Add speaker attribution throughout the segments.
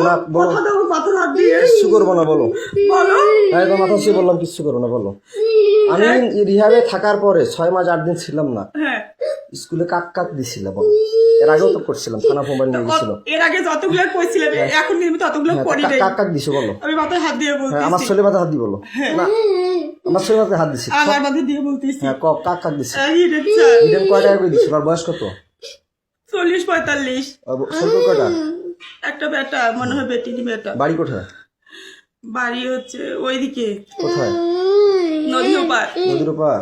Speaker 1: না বলো,
Speaker 2: কথা দাও মাথার হাত দিয়ে।
Speaker 1: কিচ্ছু করবো না বলো।
Speaker 2: বলো
Speaker 1: হ্যাঁ তোমার মাথা ছুঁয়ে বললাম কিচ্ছু করবো না বলো। আমি রিহাবে থাকার পরে 6 মাস 8 দিন ছিলাম না,
Speaker 2: হ্যাঁ
Speaker 1: স্কুলে কাক কাক দিছিল বলো। এর আগেও তো করছিলাম, থানা মোবাইল নিয়ে গেছিল।
Speaker 2: এর আগে যতগুলো কইছিলাম এখন কিন্তু ততগুলো
Speaker 1: হ্যাঁ,
Speaker 2: করি নাই।
Speaker 1: কাক কাক দিছো বলো।
Speaker 2: আমি মাথায় হাত দিয়ে
Speaker 1: হ্যাঁ
Speaker 2: বলতেছি,
Speaker 1: আমার ছেলে মাথা হাত দি বলো না, আমার ছেলে মাথায় হাত দিছি।
Speaker 2: আমার মাথায় দিয়ে বলতেছি।
Speaker 1: হ্যাঁ কাক কাক দিছি।
Speaker 2: এই রে চাই।
Speaker 1: ইডেন কয় টাকা করে দিছিল? আর বয়স কত?
Speaker 2: 40-45।
Speaker 1: ছোট কয়টা?
Speaker 2: একটা বেটা, মনে হয় বেটিনি বেটা।
Speaker 1: বাড়ি কোথায়?
Speaker 2: বাড়ি হচ্ছে ওইদিকে
Speaker 1: কোথায়?
Speaker 2: নদীর ওপার।
Speaker 1: নদীর ওপার?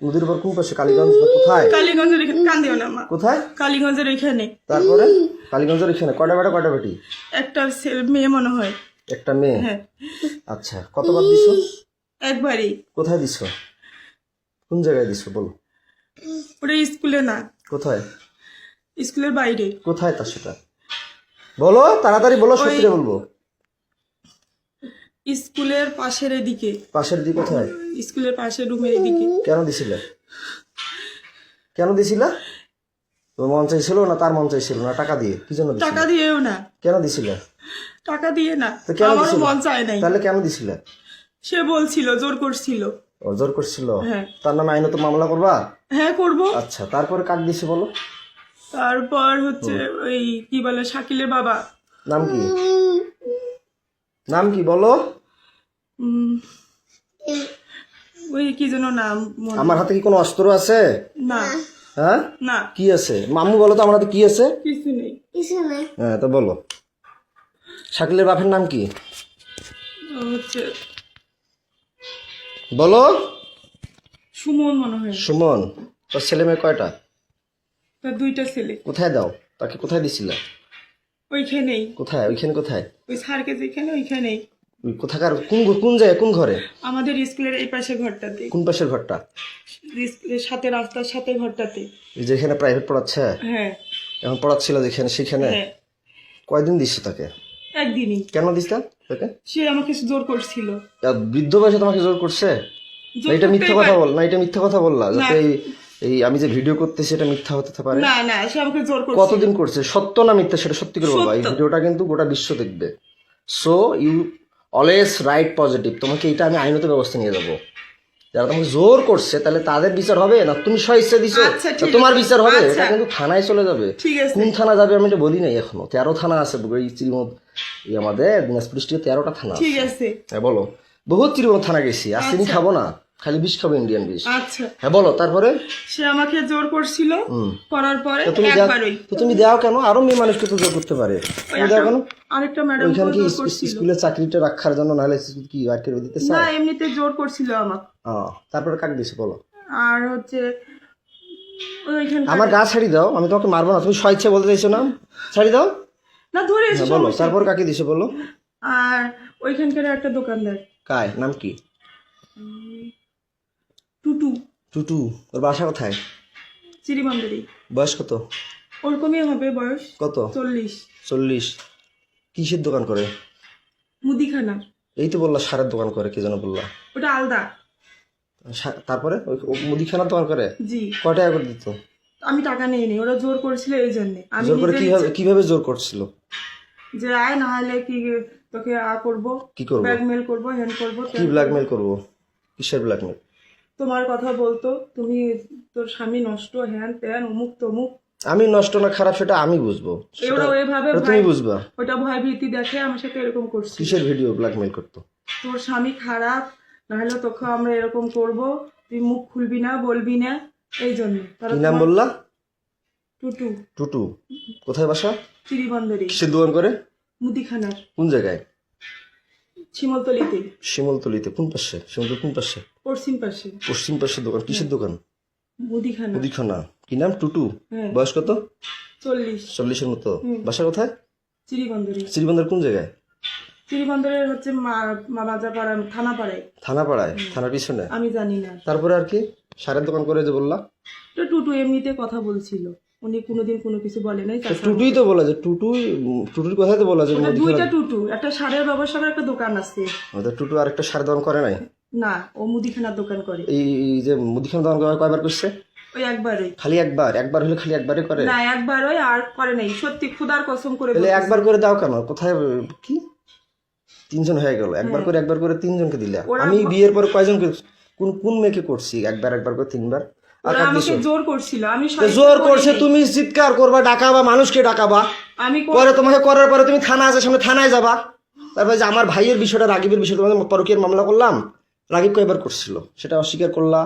Speaker 1: নদীর ওপার কোন পাশে? কালীগঞ্জ না কোথায়?
Speaker 2: কালীগঞ্জের এখানে। কান্দিও না মা।
Speaker 1: কোথায়?
Speaker 2: কালীগঞ্জের ওইখানে।
Speaker 1: তারপরে কালীগঞ্জের এখানে কয়টা বেটা কয়টা বেটি?
Speaker 2: একটা মেয়ে মনে হয়।
Speaker 1: একটা মেয়ে?
Speaker 2: হ্যাঁ
Speaker 1: আচ্ছা কতবার দিছো?
Speaker 2: একবারই।
Speaker 1: কোথায় দিছো? কোন জায়গায় দিছো বলো।
Speaker 2: ওটা স্কুলে না,
Speaker 1: কোথায়?
Speaker 2: স্কুলের বাইরে।
Speaker 1: কোথায় তা সেটা বলো, তাড়াতাড়ি বলো, সত্যি বলবো।
Speaker 2: স্কুলের পাশের এদিকে।
Speaker 1: পাশের দিকে কোথায়?
Speaker 2: স্কুলের পাশের রুমের এদিকে।
Speaker 1: কেন দিছিলে? কেন দিছিলা? তোমার মন চাইছিল না তার মন চাইছিল না? টাকা দিয়ে কি জন্য দিছিলে?
Speaker 2: টাকা দিয়েও না।
Speaker 1: কেন দিছিলে?
Speaker 2: টাকা দিয়ে না,
Speaker 1: তো কেন
Speaker 2: আমারও
Speaker 1: দিছিলে?
Speaker 2: মন চায় নাই।
Speaker 1: তাহলে কেন দিছিলে?
Speaker 2: সে বলছিল, জোর করছিল।
Speaker 1: ও জোর করছিল?
Speaker 2: হ্যাঁ।
Speaker 1: তার নামে আইনত মামলা করবা?
Speaker 2: হ্যাঁ করব।
Speaker 1: আচ্ছা তারপরে কাক দিছে বলো।
Speaker 2: তারপর হচ্ছে ওই কি বলে শাকিলের বাবা।
Speaker 1: নাম কি? নাম কি বলো?
Speaker 2: উম, ওই কি যেন নাম
Speaker 1: আমার হাতে কি কোনো অস্ত্র আছে?
Speaker 2: না
Speaker 1: হ্যাঁ
Speaker 2: না
Speaker 1: কি আছে? মামু বলো তো আমার হাতে কি আছে?
Speaker 2: কিছু নেই।
Speaker 1: হ্যাঁ তো বলো। শাকিলের বাপের নাম কি
Speaker 2: হচ্ছে
Speaker 1: বলো?
Speaker 2: সুমন মনে হয়।
Speaker 1: সুমন। তোর ছেলে মেয়ে কয়টা?
Speaker 2: তার 2টা ছেলে।
Speaker 1: কোথায় দাও তাকে? কোথায় দিছিলে?
Speaker 2: ওইখানেই।
Speaker 1: কোথায়? ওইখানে কোথায়?
Speaker 2: ওই স্যারকে যেখানে ওইখানেই।
Speaker 1: ওই কোথাকার? কোন জায়গায়? কোন ঘরে?
Speaker 2: আমাদের স্কুলের এই পাশে ঘরটাতে।
Speaker 1: কোন পাশের ঘরটা?
Speaker 2: স্কুলের সাথে, রাস্তার সাথে ঘরটাতে।
Speaker 1: এই যেখানে প্রাইভেট পড়াচ্ছে
Speaker 2: হ্যাঁ
Speaker 1: এখন পড়াচ্ছিল যেখানে সেখানে?
Speaker 2: হ্যাঁ
Speaker 1: কয়দিন দিচ্ছে তাকে?
Speaker 2: একদিনই।
Speaker 1: কেন দিস তাকে?
Speaker 2: সে আমাকে জোর করছিল।
Speaker 1: বৃদ্ধ বয়সে তোমাকে জোর করছে?
Speaker 2: জোর
Speaker 1: না এটা মিথ্যা
Speaker 2: করতেই
Speaker 1: কথা
Speaker 2: পারে।
Speaker 1: বল না, এটা মিথ্যা কথা বললা
Speaker 2: না।
Speaker 1: যাতে এই আমি যে ভিডিও করতেছি এটা মিথ্যা হতে পারে।
Speaker 2: না না, সে আমাকে জোর করছিল।
Speaker 1: কতদিন করছে? সত্য না মিথ্যা সেটা সত্যি করে বলবা। এই
Speaker 2: সত্য।
Speaker 1: ভিডিওটা কিন্তু গোটা বিশ্ব দেখবে। So you always right positive. তোমাকে এটা আমি আইনত ব্যবস্থা নিয়ে যাবো। যারা তোমাকে জোর করছে তাহলে তাদের বিচার হবে না তুমি স্বইচ্ছা দিছো
Speaker 2: আচ্ছা, ঠিক
Speaker 1: তোমার
Speaker 2: আছে।
Speaker 1: বিচার হবে?
Speaker 2: আচ্ছা।
Speaker 1: এটা কিন্তু থানায় চলে যাবে।
Speaker 2: ঠিক আছে।
Speaker 1: কোন থানা যাবে আমি এটা বলি নাই এখনো। 13 থানা আছে এই চিরিমত, এই আমাদের দিনাজপুর ডিস্ট্রিক্টে 13টা থানা
Speaker 2: ঠিক
Speaker 1: আছে।
Speaker 2: আছে।
Speaker 1: হ্যাঁ বলো। বহুত চিরিমত থানা গেছি, আর চিনি
Speaker 2: আচ্ছা।
Speaker 1: খাবো না, খালি বিষ খাবো, ইন্ডিয়ান বিষ।
Speaker 2: আচ্ছা
Speaker 1: হ্যাঁ বলো তারপরে।
Speaker 2: সে আমাকে জোর করছিল। করার পরে
Speaker 1: তো তুমি
Speaker 2: একবারই
Speaker 1: তো তুমি দাও কেন? আরো মেয়ে মানুষকে তো জোর করতে পারে। তুমি দাও কেন?
Speaker 2: আরেকটা ম্যাডাম
Speaker 1: ওইখানে কি
Speaker 2: জোর করছিল।
Speaker 1: স্কুলে চাকরিটা রাখার জন্য, নাহলে কি আর কেউ দিতে
Speaker 2: না
Speaker 1: চায়?
Speaker 2: এমনিতে জোর করছিল আমাকে।
Speaker 1: তারপরে কাক দিছে বলো।
Speaker 2: আর হচ্ছে ওইখানে
Speaker 1: আমার গা ছাড়ি দাও, আমি তোমাকে মারবো না। তুমি স্বেচ্ছা বলতে চাইছো না, ছাড়ি দাও।
Speaker 2: না ধরে এসে
Speaker 1: হ্যাঁ বলো তারপর কাকে দিছে বলো।
Speaker 2: আর ওইখানকার একটা দোকানদার
Speaker 1: কায় নাম কি?
Speaker 2: টুটু।
Speaker 1: টুটু। ওর বাসা কোথায়?
Speaker 2: চিরিবান্ধরি।
Speaker 1: বয়স কত?
Speaker 2: ওরকমই হবে বয়স।
Speaker 1: কত?
Speaker 2: 40।
Speaker 1: 40। কিসের দোকান করে?
Speaker 2: মুদিখানা।
Speaker 1: এই তো বললা সারের দোকান করে, কি যেন বললা?
Speaker 2: ওটা আলাদা।
Speaker 1: তারপরে ও মুদিখানার দোকান করে?
Speaker 2: জি।
Speaker 1: কয় টাকা করে দিত?
Speaker 2: আমি টাকা নিয়ে নি, ওরা জোর করেছিল এই জন্য। আমি
Speaker 1: জোর করে
Speaker 2: নিজের
Speaker 1: কিভাবে জোর করছিল?
Speaker 2: যে আয় না হলে কি তোকে করবো,
Speaker 1: কি করবো?
Speaker 2: ব্ল্যাকমেল করবো, হ্যান্ড করবো।
Speaker 1: কি ব্ল্যাকমেল করবো? কিসের ব্ল্যাকমেল?
Speaker 2: তোমার কথা বলতো, তুমি তোর স্বামী নষ্ট, হ্যান ত্যান অমুক তমুক।
Speaker 1: আমি নষ্ট না খারাপ সেটা আমি বুঝবো,
Speaker 2: ওরা ওইভাবে
Speaker 1: তুমি বুঝবা।
Speaker 2: ওটা ভয় ভীতি দেখে আমার সাথে এরকম করছে।
Speaker 1: কিসের ভিডিও ব্ল্যাকমেল করতো?
Speaker 2: তোর স্বামী খারাপ, নাহলে তোকে আমরা এরকম করব, তুই মুখ খুলবি না, বলবি না, এই জন্য।
Speaker 1: কি নাম বললা?
Speaker 2: টুটু।
Speaker 1: টুটু। কোথায় বাসা?
Speaker 2: চিরিবান্ধরি।
Speaker 1: কিসের দোকান করে?
Speaker 2: মুদিখানার।
Speaker 1: কোন জায়গায়?
Speaker 2: শিমলতলিতে।
Speaker 1: শিমলতলিতে? কোন পাশে? শিমলতলি কোন পাশে?
Speaker 2: পশ্চিম পাশে।
Speaker 1: পশ্চিম পাশের দোকান। কিসের দোকান?
Speaker 2: মুদিখানা।
Speaker 1: মুদিখানা। কি নাম? টুটু।
Speaker 2: হ্যাঁ।
Speaker 1: বয়স কত?
Speaker 2: 40।
Speaker 1: 40-এর মতো। বাসা কোথায়?
Speaker 2: চিরিবান্ধরি।
Speaker 1: শ্রীবন্দর কোন জায়গায়?
Speaker 2: চিরিবান্ধরের হচ্ছে মাজাপাড়া, থানাপাড়ায়।
Speaker 1: থানাপাড়ায়? থানার পিছনে?
Speaker 2: আমি জানি না।
Speaker 1: তারপরে আর কি? সারের দোকান করে যে বললা?
Speaker 2: তো টুটু এমনিতে কথা বলছিল, উনি কোনোদিন কোনো কিছু বলে নাই।
Speaker 1: টুটুই তো বলা যে টুটুর কথাই তো বলা যে
Speaker 2: দুইটা টুটু, একটা সারের ব্যবসার একটা দোকান আছে।
Speaker 1: টুটু আর একটা সারের দোকান করে নাই?
Speaker 2: না, ও মুদিখানার দোকান করে।
Speaker 1: এই যে মুদিখানা দোকান কয়বার করছে?
Speaker 2: ওই একবারই।
Speaker 1: খালি একবার? একবার হলে খালি একবারই করে?
Speaker 2: না একবারই, আর করে নাই, সত্যি খোদার কসম করে
Speaker 1: তাহলে
Speaker 2: বলছি।
Speaker 1: একবার করে দাও কেন? কোথায় কি 3 জন হয়ে গেল, একবার করে 3 জনকে দিলে। আমি বিয়ের পর কয়জন কোন কোন মেয়েকে করছি একবার করে 3বার?
Speaker 2: ওরা আমাকে জোর করছিল, আমি
Speaker 1: জোর করছে, তুমি চিৎকার করবা, ডাকাবা, মানুষকে ডাকাবা,
Speaker 2: আমি
Speaker 1: পরে তোমাকে করার পরে তুমি থানা আছে সামনে, থানায় যাবা। তারপরে যে আমার ভাইয়ের বিষয়টা, রাগিবের বিষয়টা, তোমাদের পরকীয়ার মামলা করলাম, রাগিব কয়বার করছিল সেটা অস্বীকার করলা,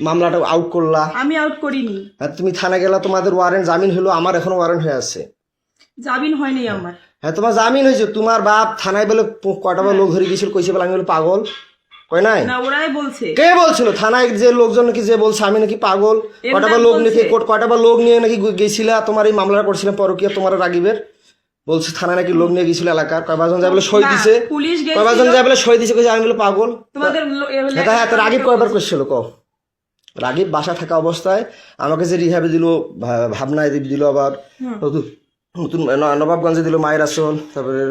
Speaker 1: মামলাটা আউট করলা।
Speaker 2: আমি আউট করিনি।
Speaker 1: হ্যাঁ, তুমি থানা গেলা, তোমাদের ওয়ারেন্ট জামিন হলো, আমার এখনো ওয়ারেন্ট হয়ে আছে।
Speaker 2: জামিন হয়নি আমার।
Speaker 1: হ্যাঁ, তোমার জামিন হয়েছে। তোমার বাপ থানায় বলে কয়টা লোক ধরে গেছিল, কইছে বলে আমি বলে পাগল, কয় নাই?
Speaker 2: না ওরাই বলছে।
Speaker 1: কে বলছিল? থানায় যে লোকজন নাকি যে বলছে আমি নাকি পাগল, কয়টা লোক নাকি কয়টা লোক নিয়ে নাকি গেছিলা, তোমার এই মামলাটা করছিলাম পরকীয়া, তোমার রাগিবের বলছে থানায় নাকি লোক নিয়ে গেছিল এলাকার, কয়বার যায় বলে সই দিছে,
Speaker 2: পুলিশ
Speaker 1: কয়বার যায় বলে সই দিছে, কইছে আমি বলে পাগল।
Speaker 2: তোমাদের
Speaker 1: হ্যাঁ, তো রাগিব কয়বার করছিল ক? রাগিব বাসা থাকা অবস্থায় আমাকে যে রিহাবে দিল, ভাবনায় দিল, আবার নতুন নবাবগঞ্জে দিল মায়ের আসল, তারপরে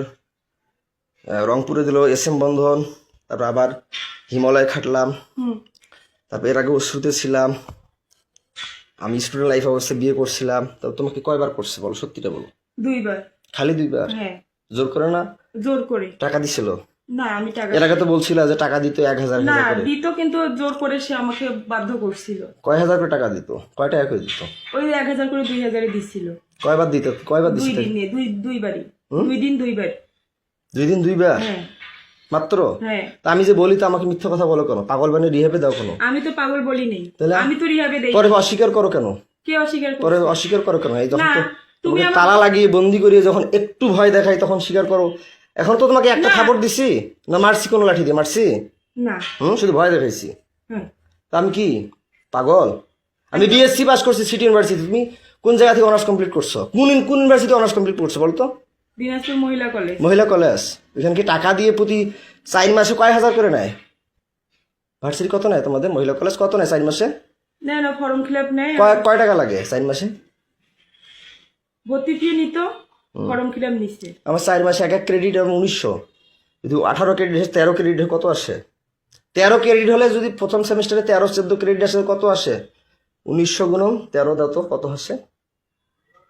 Speaker 1: রংপুরে দিল SM বন্ধন, তারপর আবার হিমালয় খাটলাম, তারপর এর আগে অশ্রুতে ছিলাম, আমি স্টুডেন্ট লাইফ অবস্থায় বিয়ে করছিলাম। তো তোমাকে কয়বার করছে বলো, সত্যিটা বলো।
Speaker 2: 2বার।
Speaker 1: খালি 2বার?
Speaker 2: হ্যাঁ।
Speaker 1: জোর করে না?
Speaker 2: জোর করে।
Speaker 1: টাকা দিছিল?
Speaker 2: না আমি টাকা,
Speaker 1: এর আগে তো বলছিল যে টাকা দিত 1000
Speaker 2: না
Speaker 1: করে।
Speaker 2: দিত, কিন্তু জোর করে সে আমাকে বাধ্য করছিল।
Speaker 1: কয় হাজার করে টাকা দিত? কয় টাকা করে দিত?
Speaker 2: ওই 1000 করে 2000 দিছিল।
Speaker 1: কয়বার দিত? কয়বার দিছিল?
Speaker 2: 2 দিনে, দুইবারই। 2 দিন 2বার।
Speaker 1: 2 দিন 2বার
Speaker 2: হ্যাঁ
Speaker 1: মাত্র?
Speaker 2: হ্যাঁ।
Speaker 1: তা আমি যে বলি তো আমাকে মিথ্যা কথা বলো কেন? পাগল বানিয়ে রিহাবে দাও কেন?
Speaker 2: আমি তো পাগল বলি নেই,
Speaker 1: তাহলে
Speaker 2: আমি তো রিহাবে দেই।
Speaker 1: পরে অস্বীকার করো কেন?
Speaker 2: কে অস্বীকার করে?
Speaker 1: পরে অস্বীকার করো কেন? এই যখন
Speaker 2: না, তুমি
Speaker 1: তোমাকে তালা লাগিয়ে বন্দি করিয়ে যখন একটু ভয় দেখাই তখন স্বীকার করো। এখন তো তোমাকে একটা থাপড় দিছি না, মারছি কোনো লাঠি দিয়ে মারছি?
Speaker 2: না।
Speaker 1: শুধু ভয় দেখাইছি।
Speaker 2: হ্যাঁ।
Speaker 1: তা আমি কি পাগল? আমি BSc পাস করছি সিটি ইউনিভার্সিটি। তুমি কোন জায়গা থেকে অনার্স কমপ্লিট করছো? কোন ইউনিভার্সিটি অনার্স কমপ্লিট করছো বলতো?
Speaker 2: দিনাজপুর মহিলা কলেজ।
Speaker 1: মহিলা কলেজ। ওইখানে কি টাকা দিয়ে প্রতি 4 মাসে কয় হাজার করে নেয়? ভার্সিটি কত নেয় তোমাদের? মহিলা কলেজ কত নেয় 4 মাসে?
Speaker 2: না ফর্ম ফিল আপ নেয়।
Speaker 1: কয় টাকা লাগে 4 মাসে?
Speaker 2: ভর্তি ফি নিত, ফর্ম ফিল আপ নিচ্ছে।
Speaker 1: আমার 4 মাসে এক ক্রেডিট এবং 1900, যদি 18 ক্রেডিট 13 ক্রেডিট কত আসে? 13 ক্রেডিট হলে যদি প্রথম সেমিস্টারে 13-14 ক্রেডিট আসে কত আসে? 1900 গুণন 13 দাও তো কত আসে?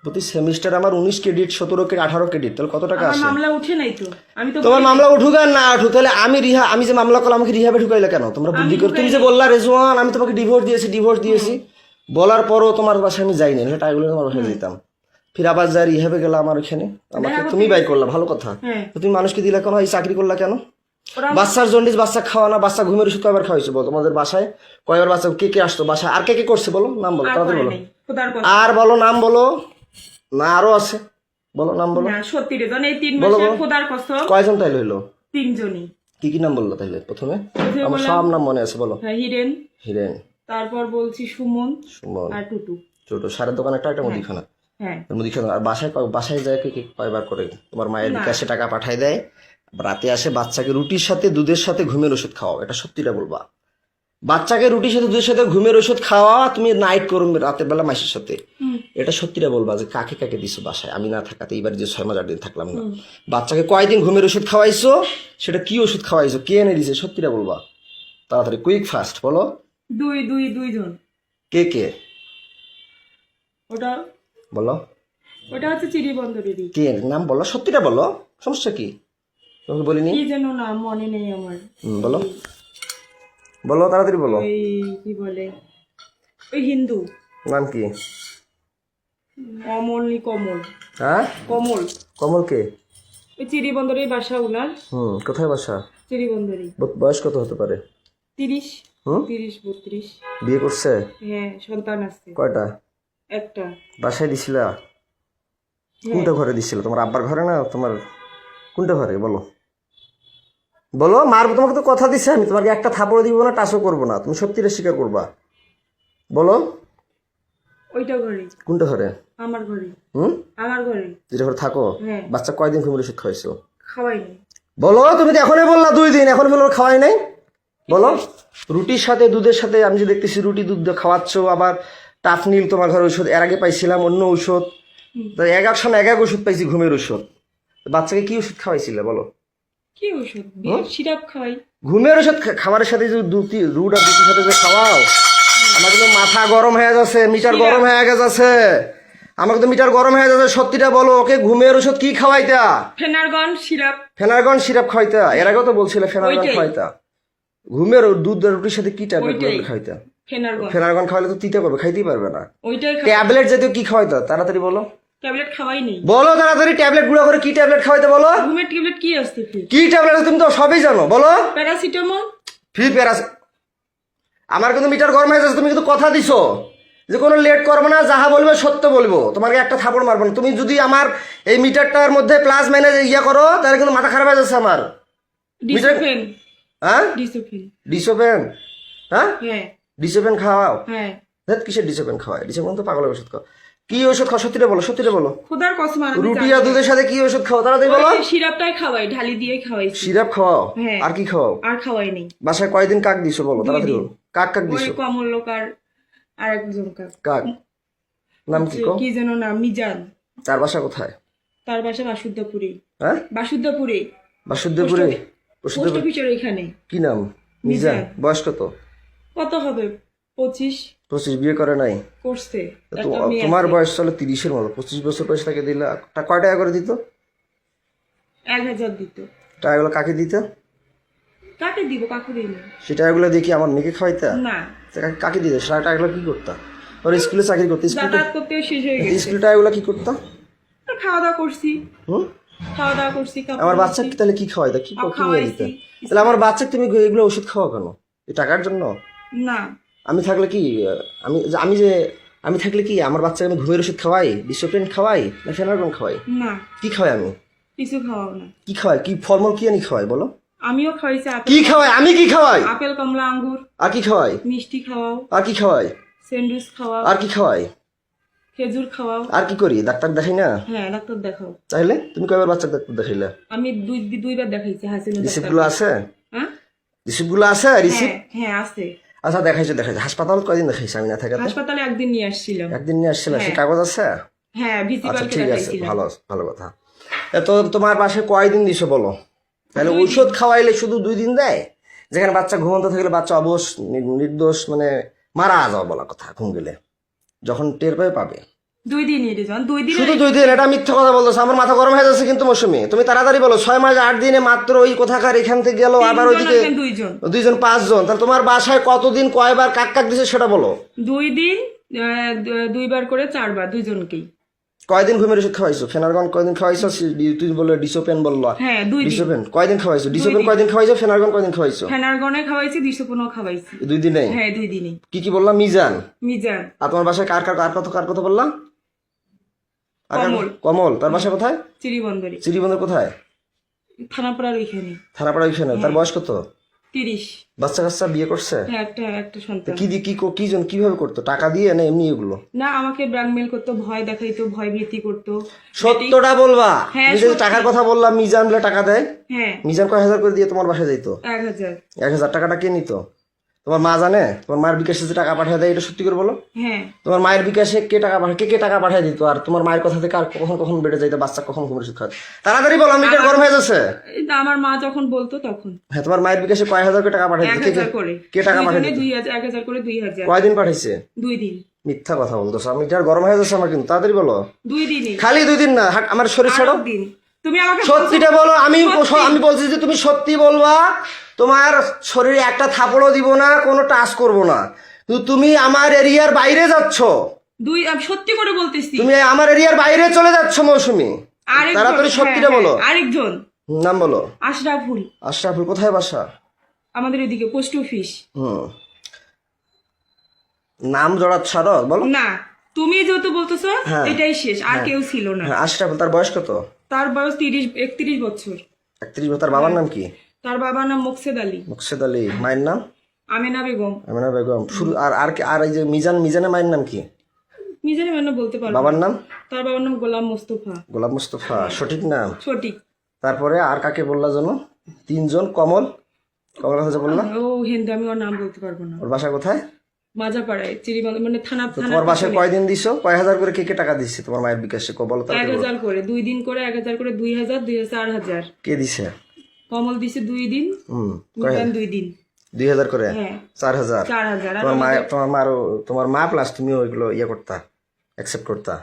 Speaker 1: প্রতি সেমিস্টার আমার 19 ক্রেডিট, 17 ক্রেডিট, 18 ক্রেডিট, তাহলে কত টাকা
Speaker 2: আমার
Speaker 1: আসে?
Speaker 2: মামলা উঠে নাই তো, আমি তো
Speaker 1: তোমার মামলা উঠুক আর না উঠুক, তাহলে আমি যে মামলা করলাম আমাকে রিহাবে ঢুকাইলে কেন? তোমরা বুদ্ধি করে তুমি যে বললা রেজওয়ান আমি তোমাকে ডিভোর্স দিয়েছি, বলার পরও তোমার বাসায় আমি যাইনি, টাকাগুলো তোমার বাসায় যেতাম, ফির আবার যা রিহাবে গেলাম আমার এখানে, আমাকে তুমি বাই করলা, ভালো কথা। তুমি মানুষকে দিলা কেন? এই চাকরি করলা কেন? বাচ্চার জন্ডিস, বাচ্চা খাওয়া না, বাচ্চা ঘুমের ওষুধ কয়বার খাওয়াইছো বলো? তোমাদের বাসায় কয়বার বাচ্চা কে আসতো বাসায়? আর কে করছে বলো? নাম বলো, তাড়াতাড়ি বলো। আর বলো নাম বলো, না আরো আছে, বলো নাম বলো।
Speaker 2: সত্যি রে, এই 3 মাসে খোদার কসম।
Speaker 1: কয়জন তাইলে হইলো?
Speaker 2: 3 জনই।
Speaker 1: কি নাম বললো তাইলে প্রথমে? আমার সব নাম মনে আছে, বলো। হিরেন,
Speaker 2: তারপর বলছি সুমন আর টুটু।
Speaker 1: সারের দোকান একটা মুদিখানা।
Speaker 2: হ্যাঁ
Speaker 1: মুদিখানা। আর বাসায় যায় কি কয়বার করে? তোমার মায়ের বিকাশে টাকা পাঠায় দেয়, রাতে আসে বাচ্চাকে রুটির সাথে দুধের সাথে ঘুমের ওষুধ খাওয়াও, এটা সত্যিটা বলবা। বাচ্চাকে রুটির সাথে দুধের সাথে ঘুমের ওষুধ খাওয়া, তুমি নাইট করো রাতের বেলা মাসের সাথে, এটা সত্যিটা বলবা যে কাকে দিছো বাসায় আমি না থাকাতে? এইবার যে 6 মাস 8 দিন থাকলাম না, বাচ্চাকে কয়দিন ঘুমের ওষুধ খাওয়াইছো? সেটা কি ওষুধ খাওয়াইছো? কে এনে দিছে? সত্যিটা বলবা, তাড়াতাড়ি, কুইক ফাস্ট বলো।
Speaker 2: 2 জন।
Speaker 1: কে?
Speaker 2: ওটা
Speaker 1: বলো।
Speaker 2: ওটা হচ্ছে চিড়িবন্দরেরই।
Speaker 1: কে নাম বলো, সত্যিটা বলো, সমস্যা কি? তোমাকে বলিনি
Speaker 2: কি যেন নাম মনে নেই আমার।
Speaker 1: বলো বলো, তাড়াতাড়ি বলো।
Speaker 2: ওই কি বলে, ওই হিন্দু
Speaker 1: নাম কি?
Speaker 2: কমল।
Speaker 1: হ্যাঁ, কমল কে?
Speaker 2: ওই চিড়িবন্দরের বাসা উনার।
Speaker 1: কোথায় বাসা?
Speaker 2: চিড়িবন্দরই।
Speaker 1: বয়স কত হতে পারে?
Speaker 2: 30 32।
Speaker 1: বিয়ে করছে?
Speaker 2: হ্যাঁ, সন্তান আছে।
Speaker 1: কয়টা?
Speaker 2: একটা।
Speaker 1: বাসায় দিছিলা? কোনটা ঘরে দিছিল? তোমার আব্বার ঘরে না তোমার কোনটা ঘরে? বলো মারবো তোমাকে তো কথা দিছে আমি, তোমাকে একটা থাপড় দিব না, টাচও করবো না, তুমি সত্যিটা স্বীকার করবা, বলো।
Speaker 2: ওইটা ঘরে। কোনটা ঘরে? আমার ঘরে। আমার ঘরে।
Speaker 1: যেটা ঘরে থাকো? বাচ্চা কয়দিন ঘুমের ওষুধ খাওয়াইছো?
Speaker 2: খাওয়াইনি।
Speaker 1: বলো, তুমি তো এখনই বললা 2 দিন, এখন বলো খাওয়াই নাই, বলো। রুটির সাথে দুধের সাথে, আমি যে দেখতেছি রুটি দুধ খাওয়াচ্ছ, আবার টাফনিল তোমার ঘরে ওষুধ, এর আগে পাইছিলাম অন্য ঔষধ, 11 সময় 11 ওষুধ পাইছি ঘুমের ওষুধ। বাচ্চাকে কি ওষুধ খাওয়াইছিলে বলো?
Speaker 2: কি ওষুধ? সিরাপ খাওয়াই।
Speaker 1: ঘুমের ওষুধ খাবারের সাথে যে রুট আর দুটির সাথে যে খাওয়াও, আমার কিন্তু মাথা গরম হয়ে যাচ্ছে, মিটার গরম হয়ে গেছে। আমার কিন্তু মিটার গরম হয়ে যাচ্ছে, সত্যিটা বলো। ওকে ঘুমের ওষুধ কি খাওয়াইতা?
Speaker 2: Phenergan syrup.
Speaker 1: ফেনারগন সিরাপ খাওয়াইতা? এর আগেও তো বলছিলে ফেনারগন
Speaker 2: ওইটাই।
Speaker 1: খাওয়াইতা। ঘুমের দুধ রুটির সাথে কি ট্যাবলেট
Speaker 2: ওইটাই।
Speaker 1: খাওয়াইতা?
Speaker 2: ফেনারগন
Speaker 1: ফেনারগন খাওয়াইলে তো তিতে করবে, খাইতেই পারবে না।
Speaker 2: ওইটাই
Speaker 1: ট্যাবলেট জাতীয় কি খাওয়াইতা? তাড়াতাড়ি বলো,
Speaker 2: ট্যাবলেট খাওয়াই নেই।
Speaker 1: বলো তাড়াতাড়ি। ট্যাবলেট গুঁড়ো করে কি ট্যাবলেট খাওয়াইতে বলো?
Speaker 2: ঘুমের ট্যাবলেট কি আসছে ফির?
Speaker 1: কি ট্যাবলেট তুমি তো সবই জানো, বলো।
Speaker 2: প্যারাসিটামল।
Speaker 1: ফির প্যারাস। আমার কিন্তু মিটার গরম হয়ে যাচ্ছে। তুমি কিন্তু কথা দিছো যে কোনো লেট করবো না, যাহা বলবে সত্য বলবো, তোমাকে একটা থাপড় মারবো না। তুমি যদি আমার এই মিটারটার মধ্যে প্লাস মাইনাস ইয়া করো, তাহলে কিন্তু মাথা খারাপ হয়ে যাচ্ছে আমার।
Speaker 2: ডিসোফেন।
Speaker 1: হ্যাঁ,
Speaker 2: ডিসোফেন।
Speaker 1: ডিসোপেন। হ্যাঁ,
Speaker 2: হ্যাঁ
Speaker 1: ডিসোপেন খাওয়াও?
Speaker 2: হ্যাঁ।
Speaker 1: দেখ কিসের ডিসোপেন খাওয়ায়? ডিসোপেন তো পাগলের ওষুধ খাও। কি ওষুধ খাও? সত্যিটা বলো, সত্যিটা বলো।
Speaker 2: খোদার কসম আমি
Speaker 1: রুটি আর দুধের সাথে কি ওষুধ খাও? তাড়াতাড়ি বলো।
Speaker 2: সিরাপটাই খাওয়াই, ঢালি দিয়ে খাওয়াইছি।
Speaker 1: সিরাপ খাওয়াও?
Speaker 2: হ্যাঁ।
Speaker 1: আর কি খাওয়াও?
Speaker 2: আর খাওয়াই নেই।
Speaker 1: বাসায় কয়দিন কাক দিছো বলো, তাড়াতাড়ি বলো। কাক কাক
Speaker 2: ওই
Speaker 1: দিছো?
Speaker 2: কমলকার আর একজন
Speaker 1: কাক নাম কি কও?
Speaker 2: কি যেন নাম, মিজান।
Speaker 1: তার বাসা কোথায়?
Speaker 2: তার বাসা বাসুদেবপুরে।
Speaker 1: হ্যাঁ,
Speaker 2: বাসুদেবপুরে।
Speaker 1: বাসুদেবপুরে।
Speaker 2: পোস্ট
Speaker 1: বাসুদেবপুর
Speaker 2: অফিসের এখানে।
Speaker 1: কি নাম? মিজান। বয়স কত?
Speaker 2: কত হবে? 25।
Speaker 1: 25। বিয়ে করে নাই?
Speaker 2: করছে।
Speaker 1: তো
Speaker 2: একটা মেয়ে
Speaker 1: তোমার
Speaker 2: আছে।
Speaker 1: বয়স চলে 30-এর মতো। 25 বছর বয়স তাকে দিলে কয় টাকা করে দিত?
Speaker 2: 1000 দিত।
Speaker 1: টাকাগুলো কাকে দিত?
Speaker 2: কাকে দিব? কাকু দিই না।
Speaker 1: সে টাকাগুলো দিয়ে কি আমার মেয়েকে খাওয়াইতা?
Speaker 2: না,
Speaker 1: কাকে দিতে? সে টাকাগুলো কি করতা? ওর স্কুলে চাকরি করতে?
Speaker 2: যাতায়াত করতেও শেষ হয়ে গেছে।
Speaker 1: স্কুলে টাকাগুলো কি করতা?
Speaker 2: খাওয়া দাওয়া করছি।
Speaker 1: হুম,
Speaker 2: খাওয়া দাওয়া করছি। কাপড়
Speaker 1: আমার
Speaker 2: ধুইছি।
Speaker 1: বাচ্চাকে তাহলে কি খাওয়াইতা? কি নিয়ে
Speaker 2: খাওয়াইছি।
Speaker 1: দিতে? তাহলে আমার বাচ্চাকে তুমি এগুলো ওষুধ খাওয়া কেন? এই টাকার জন্য?
Speaker 2: না,
Speaker 1: আমি থাকলে কি আমি আমি যে আমি থাকলে কি আমার বাচ্চাকে আমি ঘুমের ওষুধ খাওয়াই, ডিসোপ্রিন খাওয়াই, না ফেনারগন খাওয়াই?
Speaker 2: না,
Speaker 1: কি খাওয়াই আমি?
Speaker 2: কিছু খাওয়াও না।
Speaker 1: কি খাওয়াই? কি ফর্মাল কি আনি খাওয়াই বলো?
Speaker 2: আমিও খাওয়াইছি আপেল।
Speaker 1: কি খাওয়াই? আমি কি খাওয়াই?
Speaker 2: আপেল, কমলা, আঙ্গুর।
Speaker 1: আর কি খাওয়াই?
Speaker 2: মিষ্টি খাওয়াও।
Speaker 1: আর কি খাওয়াই?
Speaker 2: স্যান্ডউইচ খাওয়াও।
Speaker 1: আর কি খাওয়াই?
Speaker 2: খেজুর খাওয়াও।
Speaker 1: আর কি করি? ডাক্তার দেখাই না?
Speaker 2: হ্যাঁ, ডাক্তার দেখাও।
Speaker 1: তাহলে তুমি কয়বার বাচ্চা ডাক্তার দেখাইলে?
Speaker 2: আমি দুইবার দেখাইছি হাসিনা
Speaker 1: রিসিপ্ট
Speaker 2: ডাক্তার।
Speaker 1: গুলো আছে?
Speaker 2: হ্যাঁ
Speaker 1: রিসিপ্ট গুলো আছে? রিসিপ্ট?
Speaker 2: হ্যাঁ হ্যাঁ আছে।
Speaker 1: আচ্ছা, দেখাইছো। হাসপাতাল কয়দিন দেখাইছি আমি না থাকাতে?
Speaker 2: হাসপাতালে একদিন নিয়ে আসছিলাম।
Speaker 1: একদিন নিয়ে আসছিল। সে কাগজ আছে?
Speaker 2: হ্যাঁ,
Speaker 1: আচ্ছা,
Speaker 2: ভিজিবালকে
Speaker 1: ঠিক আছে,
Speaker 2: দেখাইছিলাম।
Speaker 1: ভালো ভালো কথা। তো তোমার বাসায় কয়দিন দিছো বলো? তাহলে ঔষধ খাওয়াইলে শুধু 2 দিন দেয়? যেখানে বাচ্চা ঘুমন্ত থাকলে বাচ্চা অবশ নির্দোষ মানে মারা যাওয়া বলা কথা, ঘুম গেলে যখন টের পাবে।
Speaker 2: 2 দিনই রেজন, 2 দিন।
Speaker 1: শুধু 2 দিন? এটা মিথ্যা কথা বলতেছে। আমার মাথা গরম হয়ে যাচ্ছে কিন্তু মৌসুমী। তুমি তাড়াতাড়ি বলো। 6 মাস 8 দিনে মাত্র ওই কোথাকার এখান থেকে গেল, আবার ওইদিকে
Speaker 2: 2 জন।
Speaker 1: 5 জন। তাহলে তোমার বাসায় কতদিন কয়বার কাক কাক দিছে সেটা বলো।
Speaker 2: 2 দিন, 2 বার করে 4 বার, 2 জনকেই।
Speaker 1: কয়দিন ঘুমের ওষুধ খাওয়াইছো? ফেনারগন কয়দিন খাওয়াইছো? তুই বললো ডিসোপেন বললো।
Speaker 2: হ্যাঁ, 2 দিন।
Speaker 1: ডিসোপেন কয়দিন খাওয়াইছো? ডিসোপেন কয়দিন খাওয়াইছো? ফেনারগন কয়দিন খাওয়াইছো?
Speaker 2: ফেনারগনে খাওয়াইছি, ডিসোপনও খাওয়াইছি।
Speaker 1: 2 দিনে?
Speaker 2: হ্যাঁ, 2 দিনই।
Speaker 1: কি কি বললাম? মিজান।
Speaker 2: মিজান।
Speaker 1: আর তোমার বাসায় কার কথা বললাম?
Speaker 2: কমল।
Speaker 1: কমল। তার বাসা কোথায়?
Speaker 2: চিরিবন্দরে।
Speaker 1: চিরিবন্দর কোথায়?
Speaker 2: থানাপাড়ার ওইখানে।
Speaker 1: থানাপাড়া ওইখানে। তার বয়স কত?
Speaker 2: 30।
Speaker 1: বাচ্চা কাচ্চা বিয়ে করছে?
Speaker 2: হ্যাঁ, একটা সন্তান।
Speaker 1: কিভাবে করতো? টাকা দিয়ে না এমনি এগুলো?
Speaker 2: না, আমাকে ব্ল্যাকমেল করতো, ভয় দেখাইতো, ভয় ভীতি করতো।
Speaker 1: সত্যটা বলবা।
Speaker 2: হ্যাঁ,
Speaker 1: তুমি যে টাকার কথা বললাম, মিজান বলে টাকা দেয়।
Speaker 2: হ্যাঁ,
Speaker 1: মিজান কয় হাজার করে দিয়ে তোমার বাসায় যাইতো?
Speaker 2: 1000।
Speaker 1: 1000 টাকাটা কে নিত? তোমার মা জানে? তোমার মায়ের বিকাশে যে টাকা পাঠিয়ে দেয়, এটা সত্যি করে বলো।
Speaker 2: হ্যাঁ,
Speaker 1: তোমার মায়ের বিকাশে কে টাকা পাঠিয়ে দিত? আর তোমার মায়ের কথা থেকে আর কখন বেড়ে যাইতো? বাচ্চা কখন ঘুমের ওষুধ খাওয়াতে? তাড়াতাড়ি বলো, আমি গরম হয়ে যাচ্ছে।
Speaker 2: আমার মা যখন বলতো তখন।
Speaker 1: হ্যাঁ, তোমার মায়ের বিকাশে কয় হাজার করে টাকা পাঠিয়ে দিত?
Speaker 2: 1000 করে।
Speaker 1: কে টাকা পাঠিয়ে দিত?
Speaker 2: 1000 করে 2000।
Speaker 1: কয়দিন পাঠাইছে?
Speaker 2: 2 দিন।
Speaker 1: মিথ্যা কথা বলতেছো। আমি আর গরম হয়ে যাচ্ছে আমার কিন্তু। তাড়াতাড়ি বলো।
Speaker 2: 2 দিনই।
Speaker 1: খালি 2 দিন না, আমার শরীর ছাড়ো।
Speaker 2: 8 দিন। তুমি আমাকে
Speaker 1: সত্যিটা বলো। আমি বলছি যে তুমি সত্যি বলবা। তোমার শরীরে একটা থাপড়ও দিব না, কোনো টাচ করব না। কিন্তু তুমি আমার এরিয়ার বাইরে যাচ্ছ।
Speaker 2: আমি সত্যি করে বলতেছি।
Speaker 1: তুমি আমার এরিয়ার বাইরে চলে যাচ্ছ মৌসুমী। তাড়াতাড়ি সত্যিটা বলো।
Speaker 2: আরেকজন
Speaker 1: নাম বলো।
Speaker 2: আশরাফুল।
Speaker 1: আশরাফুল কোথায় বাসা?
Speaker 2: আমাদের এদিকে পোস্ট অফিস।
Speaker 1: নাম জড়াচ্ছ আরো, বলো।
Speaker 2: না, তুমি যেহেতু বলতেছো
Speaker 1: হ্যাঁ।
Speaker 2: এটাই শেষ, আর কেউ ছিল না।
Speaker 1: হ্যাঁ, আশরাফুল। তার বয়স কত?
Speaker 2: তার বয়স 31 বছর।
Speaker 1: 31 বছর। তার বাবার নাম কি?
Speaker 2: তার বাবার নাম মোকসেদ আলী।
Speaker 1: মুকসেদ আলী। মায়ের নাম?
Speaker 2: আমেনা বেগম।
Speaker 1: আমিনা বেগম। শুরু আর এই যে মিজানের মায়ের নাম কি?
Speaker 2: মিজানে মানে বলতে পারবো।
Speaker 1: বাবার নাম?
Speaker 2: তার বাবার নাম গোলাম মোস্তফা।
Speaker 1: গোলাম মুস্তফা সঠিক নাম?
Speaker 2: সঠিক।
Speaker 1: তারপরে আর কাকে বললা জানো? 3 জন। কমল কথা বললা?
Speaker 2: ও হিন্দু, আমি ওর নাম বলতে পারবো না।
Speaker 1: ওর বাসা কোথায়?
Speaker 2: মাজাপাড়ায়, চিরিবন্দর মানে থানা।
Speaker 1: তোমার বাসায় কয়দিন দিছো? কয় হাজার করে কে টাকা দিচ্ছে তোমার মায়ের বিকাশে? বলো।
Speaker 2: 1000 করে 2 দিন করে, 1000 করে 2000, 2000, 4000।
Speaker 1: কে দিছে?
Speaker 2: কমল দিছে 2 দিন,
Speaker 1: হুম।
Speaker 2: মিজান 2 দিন।
Speaker 1: 2000 করে
Speaker 2: হ্যাঁ
Speaker 1: 4000
Speaker 2: 4,000
Speaker 1: তোমার মা প্লাস তুমি ওইগুলো ইয়ে করতা অ্যাকসেপ্ট করতা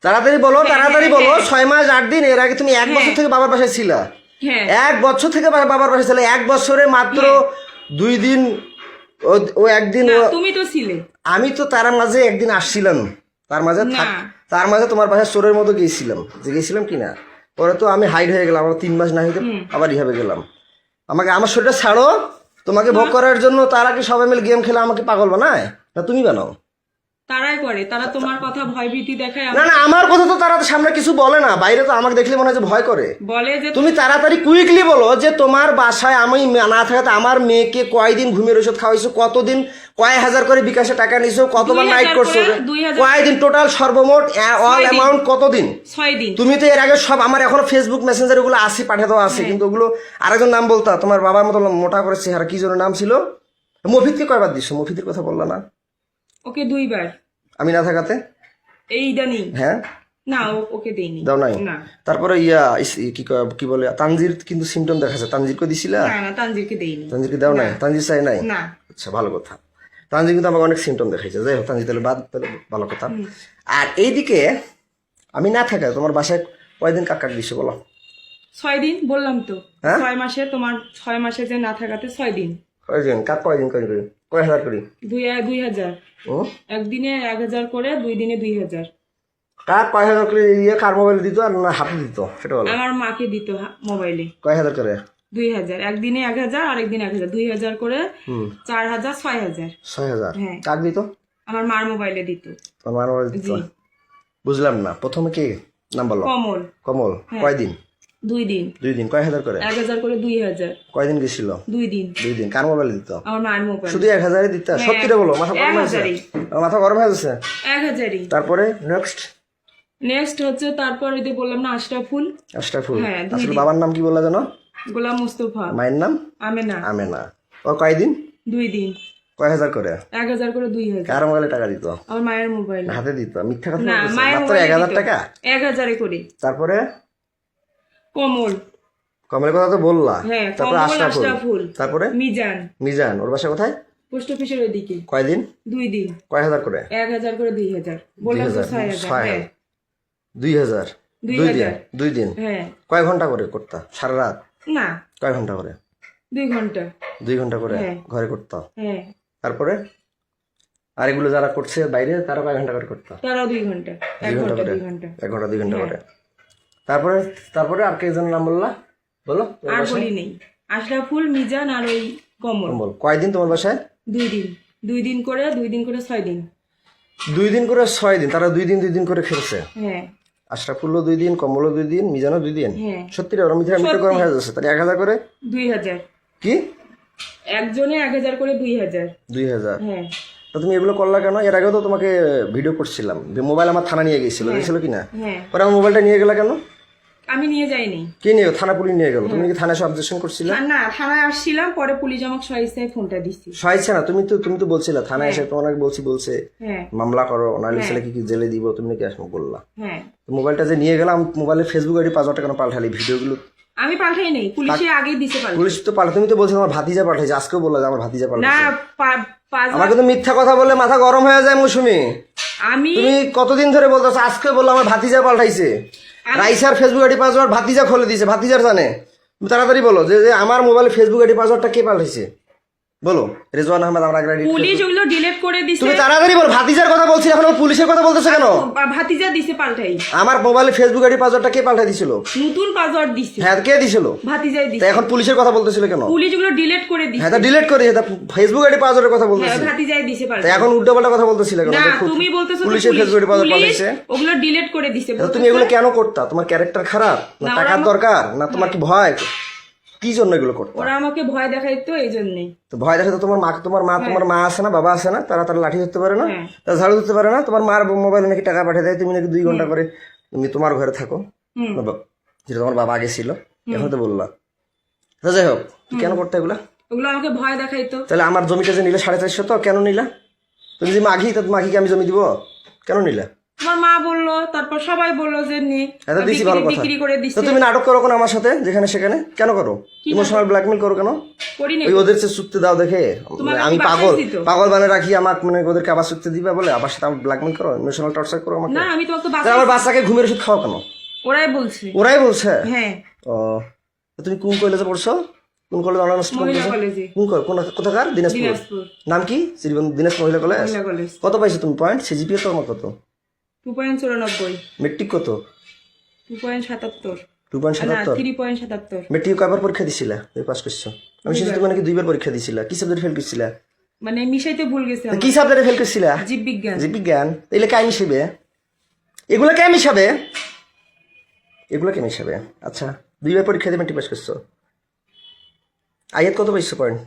Speaker 1: তাড়াতাড়ি বলো তাড়াতাড়ি বলো 6 মাস 8 দিন এর আগে তুমি 1 বছর থেকে বাবার বাসায় ছিলা
Speaker 2: হ্যাঁ
Speaker 1: 1 বছর থেকে বাবার বাসায় ছিলে 1 বছরে মাত্র 2 দিন ও একদিন
Speaker 2: না, তুমি তো ছিলে
Speaker 1: আমি তো তার মাঝে একদিন আসছিলাম তার মাঝে তোমার বাসায় চোরের মতো গেছিলাম কিনা পরে তো আমি হাইড হয়ে গেলাম আমার 3 মাস না হইতে আবার রিহাবে গেলাম আমার শরীরটা ছাড়ো তোমাকে ভোগ করার জন্য তারা কি সবাই মিলে গেম খেলে আমাকে পাগল বানায় না তুমি বানাও
Speaker 2: তারাই করে, তারা তোমার কথা ভয়ভীতি দেখায়,
Speaker 1: না না আমার কথা তো তারা সামনে কিছু বলে না, বাইরে তো আমাকে দেখলে মনে হয় যে ভয় করে।
Speaker 2: বলে যে
Speaker 1: তুমি তাড়াতাড়ি কুইকলি বলো যে তোমার বাসায় আমি না থাকাতে আমার মেয়েকে কয়দিন ঘুমের ওষুধ খাওয়াইছো, কতদিন কয় হাজার করে বিকাশে টাকা নিছো, কতবার নাইট করছো, কয়দিন টোটাল সর্বমোট অল অ্যামাউন্ট কতদিন?
Speaker 2: 6 দিন।
Speaker 1: তুমি তো এর আগে সব আমার এখনো ফেসবুক মেসেঞ্জার ওগুলো আছে, পাঠিয়ে দেওয়া আছে, কিন্তু ওগুলো আরেকজন নাম বলতা, তোমার বাবার মতো মোটা করে চেহারা, কি জন্য নাম ছিল? মফিদকে কয়বার দিছো? মফিদের কথা বললা না?
Speaker 2: ওকে 2 বার
Speaker 1: আমি না থাকাতে
Speaker 2: এই ইদানিং।
Speaker 1: হ্যাঁ
Speaker 2: না ওকে দেইনি।
Speaker 1: দাও নাই?
Speaker 2: না।
Speaker 1: তারপরে কি বলে তানজির কিন্তু সিমটম দেখাচ্ছে, তানজিরকে দিছিলা?
Speaker 2: না না তানজিরকে দেইনি।
Speaker 1: তানজিরকে দাও নাই? তানজির চাই নাই?
Speaker 2: না।
Speaker 1: আচ্ছা ভালো কথা, তানজির কিন্তু আমাকে অনেক সিমটম দেখাইছে, যাই হোক তানজির তাহলে বাদ, তাহলে ভালো কথা। আর এইদিকে আমি না থাকা তোমার বাসায় কয়দিন কাক দিছো বলো?
Speaker 2: 6 দিন বললাম তো। 6 মাসে তোমার 6 মাসে যে না থাকাতে 6 দিন।
Speaker 1: কয়দিন কাক? কয়দিন করি কয় হাজার করি?
Speaker 2: 2000 একদিনে 1000 করে, 2 দিনে 2000।
Speaker 1: কাক কয় হাজার করে কার মোবাইলে দিত আর না হাতে দিত সেটা বলো?
Speaker 2: আমার মাকে দিত মোবাইলে।
Speaker 1: কয় হাজার করে?
Speaker 2: 2000 একদিনে 1000 আর একদিন 1000, 2000 করে 4000 6000।
Speaker 1: 6000
Speaker 2: হ্যাঁ।
Speaker 1: কাক দিত?
Speaker 2: আমার মার মোবাইলে দিত।
Speaker 1: তোমার মোবাইলে দিত? বুঝলাম না, প্রথমে কি নাম বলো?
Speaker 2: কমল।
Speaker 1: কমল। কয়দিন?
Speaker 2: 2 দিন।
Speaker 1: 2 দিন। কয় হাজার করে?
Speaker 2: 1000 করে 2000।
Speaker 1: কয়দিন গেছিল?
Speaker 2: 2 দিন।
Speaker 1: 2 দিন। কার মোবাইলে দিত?
Speaker 2: আমার মার মোবাইল।
Speaker 1: শুধু 1000 দিত? সত্যিটা বলো, মাথা গরম হয়েছে? মাথা গরম হয়ে যাচ্ছে?
Speaker 2: 1000ই।
Speaker 1: তারপরে নেক্সট
Speaker 2: হচ্ছে তারপর ওই যে বললাম না আশরাফুল। হ্যাঁ,
Speaker 1: আসলে বাবার নাম কি বললা জানো?
Speaker 2: গোলাম মুস্তফা।
Speaker 1: মায়ের নাম? আমেনা। ও কয়দিন? 2 দিন। কয় হাজার করে?
Speaker 2: 1000 করে 2000।
Speaker 1: কার মোবাইলে টাকা দিত?
Speaker 2: আমার মায়ের মোবাইলে।
Speaker 1: হাতে দিত? মিথ্যা কথা
Speaker 2: না,
Speaker 1: বলছো?
Speaker 2: মায়ের
Speaker 1: মাত্র 1000 টাকা?
Speaker 2: 1000 করে।
Speaker 1: তারপরে কমলের কথা তো বললা।
Speaker 2: হ্যাঁ,
Speaker 1: তারপরে আশরাফুল। তারপরে মিজান। ওর বাসা কোথায়?
Speaker 2: পোস্ট অফিসের ওইদিকে।
Speaker 1: কয়দিন?
Speaker 2: 2 দিন।
Speaker 1: কয় হাজার করে?
Speaker 2: 1000 করে 2000। বললাম তো 6000। হ্যাঁ
Speaker 1: 2000। 2 দিন।
Speaker 2: হ্যাঁ।
Speaker 1: কয় ঘন্টা করে করতা? সারা রাত?
Speaker 2: না।
Speaker 1: কয় ঘন্টা করে?
Speaker 2: 2 ঘন্টা।
Speaker 1: 2 ঘন্টা করে ঘরে করতা?
Speaker 2: হ্যাঁ।
Speaker 1: তারপরে আর এগুলো যারা করছে বাইরে তারা কয় ঘন্টা করে করতা?
Speaker 2: তারাও 2 ঘন্টা। 1 ঘন্টা 2 ঘন্টা।
Speaker 1: 1 ঘন্টা 2 ঘন্টা করে। তারপরে আর কেজন নাম বললা? বলো।
Speaker 2: আর বলি নেই। আশরাফুল, মিজান আর ওই কমল।
Speaker 1: কয়দিন তোমার বাসায়?
Speaker 2: 2 দিন। 2 দিন করে 6 দিন।
Speaker 1: 2 দিন করে 6 দিন। তারা 2 দিন করে খেলছে?
Speaker 2: হ্যাঁ।
Speaker 1: আশরাফুলও 2 দিন, কমলও 2 দিন, মিজানও 2 দিন।
Speaker 2: হ্যাঁ।
Speaker 1: সত্যি রে? মিথ্যা গরম হয়ে যাচ্ছে। তাহলে 1000 করে?
Speaker 2: 2000।
Speaker 1: কি?
Speaker 2: একজনে 1000 করে 2000।
Speaker 1: 2000।
Speaker 2: হ্যাঁ।
Speaker 1: তো তুমি এগুলো করলা কেন? এর আগেও তো তোমাকে ভিডিও করছিলাম, মোবাইল আমার থানা নিয়ে গেছিল, গেছিল কিনা?
Speaker 2: হ্যাঁ।
Speaker 1: পরে আমার মোবাইলটা নিয়ে গেলা কেন?
Speaker 2: আমি নিয়ে যাইনি।
Speaker 1: কে নিয়ে? থানা পুলিশ নিয়ে গেল। তুমি কি থানায় অবজেকশন করছিলে?
Speaker 2: না, থানায় আসছিলাম, পরে পুলিশ আমাকে সহিস্তায় ফোনটা দিছে।
Speaker 1: সহাইছে না? তুমি তো বলছিলা থানায় এসে তোমাকে বলছে
Speaker 2: হ্যাঁ
Speaker 1: মামলা করো, নাহলে ছেলে কি জেলে দিব, তুমি নাকি আসবো বললা।
Speaker 2: হ্যাঁ।
Speaker 1: মোবাইলটা যে নিয়ে গেলাম, মোবাইলে ফেসবুক আইডি পাসওয়ার্ডটা কেন পাল্টালি? ভিডিওগুলো
Speaker 2: আমি পাল্টাই নেই, পুলিশে আগে দিছে পাল্টাই।
Speaker 1: পুলিশ তো পাল্টা, তুমি তো বলছো আমার ভাতিজা পাল্টাইছে, আজকেও বললা যে আমার ভাতিজা
Speaker 2: না
Speaker 1: পাল্টাইছে। আমার কিন্তু মিথ্যা কথা বললে মাথা গরম হয়ে যায় মৌসুমী। তুমি কতদিন ধরে বলতেছো, আজকে বললো আমার ভাতিজা পাল্টাইছে। রাইসার ফেসবুক আইডি পাসওয়ার্ড ভাতিজা খুলে দিয়েছে, ভাতিজার জানে। তুমি তাড়াতাড়ি বলো যে আমার মোবাইলে ফেসবুক আইডি পাসওয়ার্ডটা কে পাল্টাইছে? বলো। রেজওয়ান আহমেদ আমার আগে
Speaker 2: পুলিশ ওগুলো ডিলিট করে দিছে।
Speaker 1: তুমি তাড়াতাড়ি বলো। ভাতিজার কথা বলছি, এখন পুলিশের কথা বলতেছো কেন?
Speaker 2: ভাতিজা দিছে পাল্টাই।
Speaker 1: আমার মোবাইলে ফেসবুক আইডি পাসওয়ার্ডটা কে পাল্টাই দিছিল?
Speaker 2: নতুন পাসওয়ার্ড দিছে।
Speaker 1: হ্যাঁ, কে দিছিল?
Speaker 2: ভাতিজাই দিছে।
Speaker 1: এখন পুলিশের কথা বলতেছিল কেন?
Speaker 2: পুলিশ ওগুলো ডিলিট করে দিছে।
Speaker 1: হ্যাঁ, তা ডিলিট করে দিয়েছে, ফেসবুক আইডি পাসওয়ার্ডের কথা বলতেছি।
Speaker 2: হ্যাঁ, ভাতিজাই দিছে পাল্টাই।
Speaker 1: এখন উল্টোপাল্টা কথা বলতেছিল কেন?
Speaker 2: না, তুমি বলতেছো
Speaker 1: পুলিশের ফেসবুক আইডি পাসওয়ার্ড পাল্টাইছে,
Speaker 2: ওগুলো ডিলিট করে দিছে।
Speaker 1: তুমি এগুলো কেন করতা? তোমার ক্যারেক্টার খারাপ না টাকার দরকার না তোমার কি ভয়? কি জন্য এগুলো করতে?
Speaker 2: ওরা আমাকে ভয় দেখাইতো, এই জন্যই।
Speaker 1: তো ভয় দেখাতো তোমার মা আছে না, বাবা আছে না, তারা লাঠি ধরতে পারে না, তারা ঝাড়ু ধরতে পারে না। তোমার মার মোবাইলে নাকি টাকা পাঠিয়ে দেয়, তুমি নাকি 2 ঘন্টা করে তুমি তোমার ঘরে থাকো, যেটা তোমার বাবা আগে ছিল, এখন তো বললা। যাই হোক, কেন করতে এগুলা?
Speaker 2: ওগুলো আমাকে ভয় দেখাইতো।
Speaker 1: তাহলে আমার জমিটা যে নিলে 450, তো কেন নিলা? তুমি যে মাঘিকে আমি জমি দিব, কেন নিলা?
Speaker 2: তোমার মা বললো, তারপর সবাই বললো যে নে,
Speaker 1: এত দিছি ভালো কথা।
Speaker 2: বিক্রি করে
Speaker 1: তো
Speaker 2: দিচ্ছে।
Speaker 1: তুমি নাটক করো কেন আমার সাথে যেখানে সেখানে কেন করো? ইমোশনাল ব্ল্যাকমেল করো কেন?
Speaker 2: করি না।
Speaker 1: ওই ওদের সে চুক্তি দাও দেখে
Speaker 2: তোমাকে
Speaker 1: আমি
Speaker 2: কি
Speaker 1: পাগল
Speaker 2: বাসায় দিত?
Speaker 1: পাগল বানিয়ে রাখি আমাকে, মানে ওদেরকে আবার চুক্তি দিবে বলে আবার সাথে আমার ব্ল্যাকমেল করো, ইমোশনাল টর্চার করো আমাকে।
Speaker 2: না আমি তোমাকে তো
Speaker 1: তাহলে আমার বাচ্চাকে ঘুমের ওষুধ খাও কেন?
Speaker 2: ওরাই বলছে।
Speaker 1: ওরাই বলছে?
Speaker 2: হ্যাঁ,
Speaker 1: ও তো তুমি কোন কলেজে পড়ছো? কোন কলেজ অনার্স
Speaker 2: মহিলা কলেজে।
Speaker 1: কোথাকার? দিনাজপুর।
Speaker 2: দিনাজপুর
Speaker 1: নাম কি? শ্রীবন্ধু দিনাজপুর মহিলা কলেজ।
Speaker 2: মহিলা কলেজ।
Speaker 1: কত পাইছো তুমি পয়েন্ট? সিজিপিএ তো আমার কত?
Speaker 2: 2.94,
Speaker 1: মেট্রিক কত?
Speaker 2: 2.77,
Speaker 1: 2.77।
Speaker 2: 3.77।
Speaker 1: মেট্রিক কয়বার পরীক্ষা দিছিলা? তুমি পাস করছো? আমি শুনছি তুমি নাকি 2বার পরীক্ষা দিছিলা। কি সাবজেক্ট ফেল করছিলা?
Speaker 2: মানে মিশাইতে ভুল গেছে আমার।
Speaker 1: কি সাবজেক্টে ফেল করছিলা?
Speaker 2: জীববিজ্ঞান।
Speaker 1: জীববিজ্ঞান। এগুলো কে মিশাবে? এগুলো কে মিশাবে? এগুলো কে মিশাবে? আচ্ছা 2বার পরীক্ষা দিয়ে মেট্রিক পাস করছো। আয়াত কত পাইছো পয়েন্ট?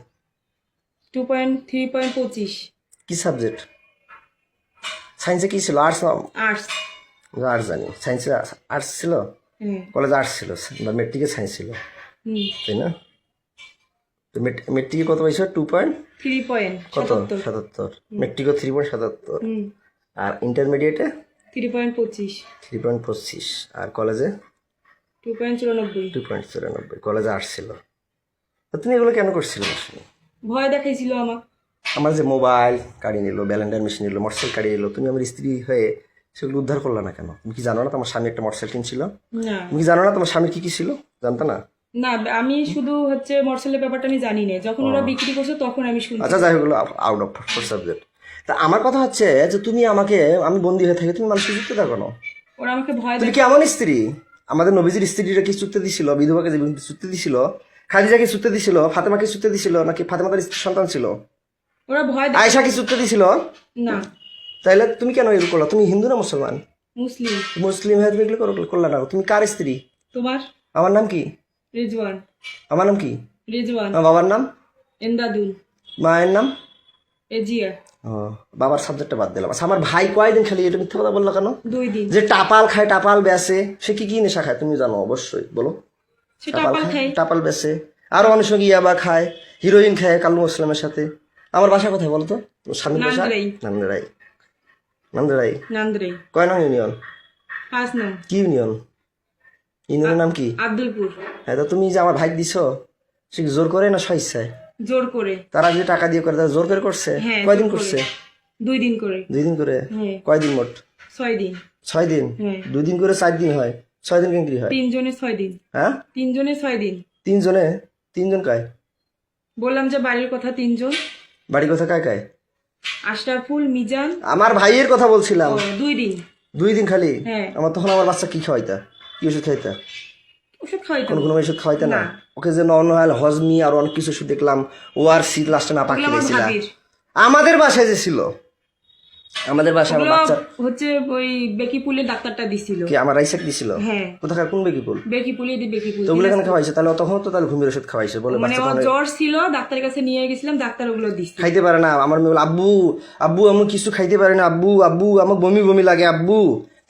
Speaker 2: 3.25।
Speaker 1: কি সাবজেক্ট? সায়েন্সে কি ছিল? আর্টস না?
Speaker 2: আর্টস।
Speaker 1: আর্টস জানি। সায়েন্সে আর্টস ছিল?
Speaker 2: হ্যাঁ।
Speaker 1: কলেজে আর্টস ছিল বা মেট্রিকে সায়েন্স ছিল,
Speaker 2: হুম।
Speaker 1: তাই না? তো মেট্রিকে কত পাইছো? 2 পয়েন্ট কত?
Speaker 2: 3.77।
Speaker 1: 77। মেট্রিকও 3.77।
Speaker 2: হুম।
Speaker 1: আর ইন্টারমিডিয়েটে
Speaker 2: 3.25।
Speaker 1: 3.25। আর কলেজে
Speaker 2: 2.94।
Speaker 1: 2.94। কলেজে আর্টস ছিল। তো তুমি এগুলো কেন করছিলে?
Speaker 2: ভয় দেখাইছিল আমার।
Speaker 1: আমার যে মোবাইল কাড়ি নিল, ব্যালেন্ডার মেশিন নিল, মোটরসাইকেল কাড়ি নিল, তুমি আমার স্ত্রী হয়ে সেগুলো উদ্ধার করলা না কেন? তুমি কি জানো না তোমার স্বামী একটা মোটরসাইকেল কিনছিল?
Speaker 2: না
Speaker 1: তুমি কি জানো না তোমার স্বামীর কি কি ছিল? জানতো না?
Speaker 2: না, আমি শুধু হচ্ছে মোটরসাইকেলের ব্যাপারটা আমি জানি না, যখন ওরা বিক্রি করছে তখন আমি শুনছি।
Speaker 1: আচ্ছা যাই হোক, আউট অফ সাবজেক্ট। তা আমার কথা হচ্ছে যে তুমি আমাকে, আমি বন্দী হয়ে থাকি, তুমি মানুষকে চুক্তি দাও কেন?
Speaker 2: ওরা আমাকে ভয়
Speaker 1: তুমি কি এমন স্ত্রী? আমাদের নবীজির স্ত্রীরা কি চুক্তি দিছিল? বিধবাকে যে চুক্তি দিছিল, খাদিজাকে চুক্তি দিছিল, ফাতেমাকে চুক্তি দিছিল, নাকি ফাতেমাদের সন্তান ছিল?
Speaker 2: ওরা ভয়
Speaker 1: আয়েশা কি চুক্তি দিছিল?
Speaker 2: না।
Speaker 1: তাইলে তুমি কেন এগুলো করলো? তুমি হিন্দু না মুসলমান?
Speaker 2: মুসলিম।
Speaker 1: মুসলিম হয়ে তুমি এগুলো করলা না? তুমি কার স্ত্রী?
Speaker 2: তোমার?
Speaker 1: আমার নাম কি?
Speaker 2: রিজওয়ান।
Speaker 1: আমার নাম কি?
Speaker 2: রিজওয়ান।
Speaker 1: আমার বাবার নাম?
Speaker 2: এন্দাদুল।
Speaker 1: মায়ের নাম?
Speaker 2: এজিয়া।
Speaker 1: ও, বাবার সাবজেক্টটা বাদ দিলাম। আচ্ছা আমার ভাই কয়দিন খালি এটা মিথ্যা কথা বললো কেন?
Speaker 2: 2 দিন।
Speaker 1: যে টাপাল খায়, টাপাল বেচে, সে কি কি নেশা খায় তুমি জানো অবশ্যই, বলো।
Speaker 2: সে টাপাল খায়।
Speaker 1: টাপাল বেচে, আরো অনেক সঙ্গে ইয়াবা খায়, হিরোইন খায় কালু ইসলামের সাথে। আমার বাসা কোথায় বলো তো? স্বামীর বাসা
Speaker 2: নান্দারাই।
Speaker 1: নান্দারাই। নান্দারাই
Speaker 2: নান্দ্রে।
Speaker 1: কয় নং ইউনিয়ন?
Speaker 2: 5 নং।
Speaker 1: কি ইউনিয়ন? ইউনিয়নের নাম কি?
Speaker 2: আব্দুলপুর।
Speaker 1: হ্যাঁ, তো তুমি যে আমার ভাই দিছো, সে কি জোর করে না স্বেচ্ছায়?
Speaker 2: জোর করে।
Speaker 1: তারা যে টাকা দিয়ে করে, তারা জোর করে করছে?
Speaker 2: হ্যাঁ,
Speaker 1: কয়দিন
Speaker 2: জোর করে।
Speaker 1: করছে?
Speaker 2: 2 দিন করে।
Speaker 1: 2 দিন করে?
Speaker 2: হ্যাঁ।
Speaker 1: কয়দিন মোট?
Speaker 2: 6 দিন।
Speaker 1: 6 দিন?
Speaker 2: হ্যাঁ।
Speaker 1: 2 দিন করে 4 দিন হয়, 6 দিন কেন হয়?
Speaker 2: 3 জনে 6 দিন।
Speaker 1: হ্যাঁ
Speaker 2: 3 জনে 6 দিন।
Speaker 1: 3 জনে? 3 জন কায়?
Speaker 2: বললাম যে বাড়ির কথা 3 জন।
Speaker 1: বাড়ি কথা কায় কায়?
Speaker 2: আশরাফুল, মিজান।
Speaker 1: আমার ভাইয়ের কথা বলছিলাম।
Speaker 2: 2 দিন।
Speaker 1: 2 দিন খালি?
Speaker 2: হ্যাঁ।
Speaker 1: আমার তখন আমার বাচ্চা কি খাওয়াইতা? কি ওষুধ খাইতা?
Speaker 2: ওষুধ খাওয়াইতো।
Speaker 1: কোন ওষুধ খাওয়াইতা না?
Speaker 2: না।
Speaker 1: ওকে যে নর্মাল হজমি আর অনেক কিছু ওষুধ দেখলাম, ওআরসি লাস্টে না পাক
Speaker 2: ওগুলো আমার
Speaker 1: খেয়েছিলাম।
Speaker 2: ভাবির।
Speaker 1: আমাদের বাসায় যে ছিল, আমাদের বাসায় আমার
Speaker 2: ওগুলো
Speaker 1: বাচ্চা
Speaker 2: হচ্ছে ওই বেকিপুলের ডাক্তারটা দিছিল।
Speaker 1: কি আমার রাইসাক দিছিল?
Speaker 2: হ্যাঁ।
Speaker 1: কোথাকার কোন বেকিপুল?
Speaker 2: বেকিপুলে দি বেকিপুল।
Speaker 1: তো ওগুলো এখানে খাওয়াইছে, তাহলে তখন তো তাহলে ঘুমের ওষুধ খাওয়াইছে বলে
Speaker 2: মানে
Speaker 1: বাচ্চা
Speaker 2: ওর
Speaker 1: তখন
Speaker 2: জ্বর ছিল, ডাক্তারের কাছে নিয়ে গেছিলাম, ডাক্তার ওগুলো দিছে।
Speaker 1: খাইতে পারে না। আমার মেয়ে বলে, আব্বু আব্বু আমি কিছু খাইতে পারি না, আব্বু আব্বু আমার বমি বমি লাগে আব্বু।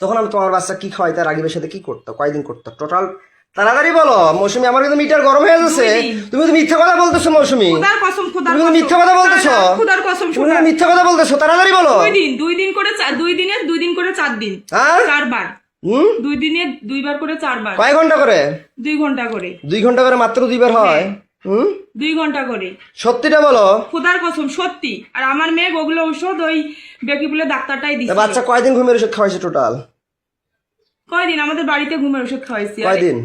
Speaker 1: তখন আমি তোমার বাচ্চা কি খাওয়াইতে, রাগিবের সাথে কি করতো, কয়দিন করতো টোটাল? তাড়াতাড়ি বলো মৌসুমী, আমার কিন্তু মিটার গরম হয়ে যাচ্ছে।
Speaker 2: 2 দিন।
Speaker 1: তুমি তো মিথ্যা কথা বলতেছো মৌসুমী,
Speaker 2: খোদার কসম, খোদার
Speaker 1: তুমি তো
Speaker 2: কসম।
Speaker 1: মিথ্যা কথা বলতেছো।
Speaker 2: খোদার কসম,
Speaker 1: তুমি তো মিথ্যা কথা বলতেছো, তাড়াতাড়ি বলো।
Speaker 2: 2 দিন, 2 দিন করে 2 দিনে 2 দিন করে 4 দিন।
Speaker 1: হ্যাঁ
Speaker 2: 4 বার। 2 দিনে 2 বার করে 4 বার।
Speaker 1: কয় ঘন্টা করে?
Speaker 2: 2 ঘন্টা করে।
Speaker 1: 2 ঘন্টা করে মাত্র 2 বার হয়?
Speaker 2: 2 ঘন্টা করে।
Speaker 1: সত্যিটা বলো।
Speaker 2: খোদার কসম সত্যি। আর আমার মেয়ে ওগুলো ঔষধ ওই বেকিপুলের ডাক্তারটাই
Speaker 1: তা
Speaker 2: দিছে।
Speaker 1: বাচ্চা কয়দিন ঘুমের ওষুধ খাওয়াইছে টোটাল?
Speaker 2: কয়দিন আমাদের বাড়িতে ঘুমের ওষুধ খাওয়াইছি। আর
Speaker 1: কয়দিন?